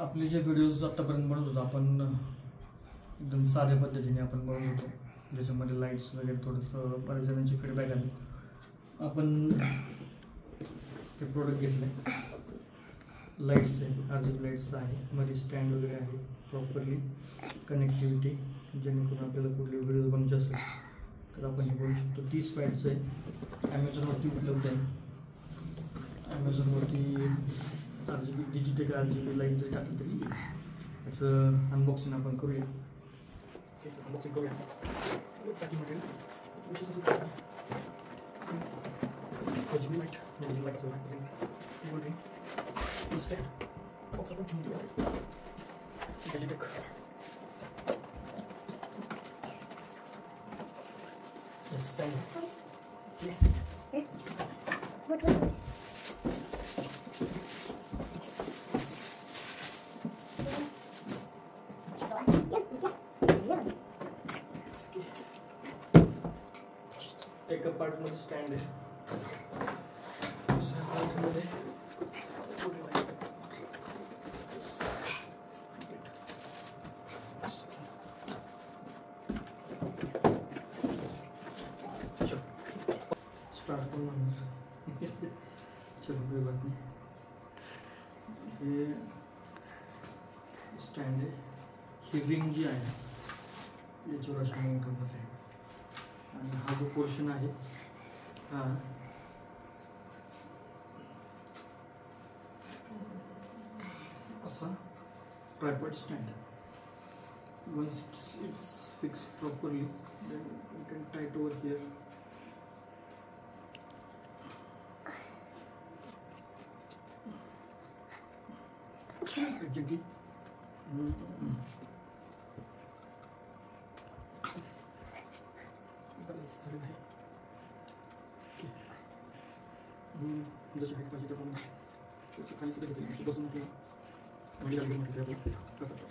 आपले जे व्हिडिओज आत्तापर्यंत बनवत होतो आपण एकदम साध्या पद्धतीने आपण बनवत होतो, ज्याच्यामध्ये लाईट्स वगैरे थोडंसं बऱ्याच जणांची फीडबॅक आली. आपण हे प्रोडक्ट घेतलं आहे, लाईट्स आहे, RGB लाईट्स आहे, मध्ये स्टँड वगैरे आहे, प्रॉपरली कनेक्टिव्हिटी, जेणेकरून आपल्याला कुठले व्हिडिओ बनवायचे असेल तर आपण हे बोलू शकतो. 30 वॅटचं आहे, ॲमेझॉनवरती उपलब्ध आहे. ॲमेझॉनवरती डिजिटल RGB लाईट जरी टाकलं तरी याचं अनबॉक्सिंग आपण करूया. अनबॉक्सिंग करूया. पॅकिंग मटेरियल RGB लाईट लाईटचं बॉक्स आपण ठेवून देऊया. डिजिटेक एक पार्टमध्ये स्टँड आहे, दुसऱ्या पार्टमध्ये स्टार्ट करून चलो कोई बात नहीं. हे स्टँड आहे, ही रिंग जी आहे याच्यावर अशा माउंट होणार आहे. आणि हा जो पोर्शन आहे हा असा tripod stand. once it's fixed properly then you can tie it over here. Exactly. जसं हाईट पाहिजे त्याप्रमाणे तसं खाली सुद्धा घेतली बसून आपल्याला म्हणजे लागली म्हटलं आपण करतो.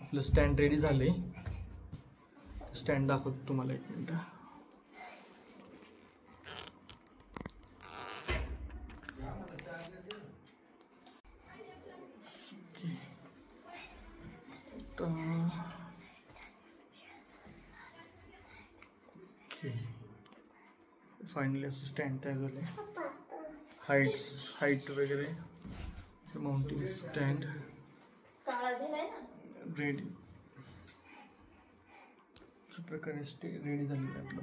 आपलं स्टँड रेडी झाले. स्टँड दाखवतो तुम्हाला, एक मिनिट. फायनली असं स्टँड तयार झालं. हाईट वगैरे माउंटिंग स्टँड रेडी. अशा प्रकारे रेडी झालेलं आहे आपलं.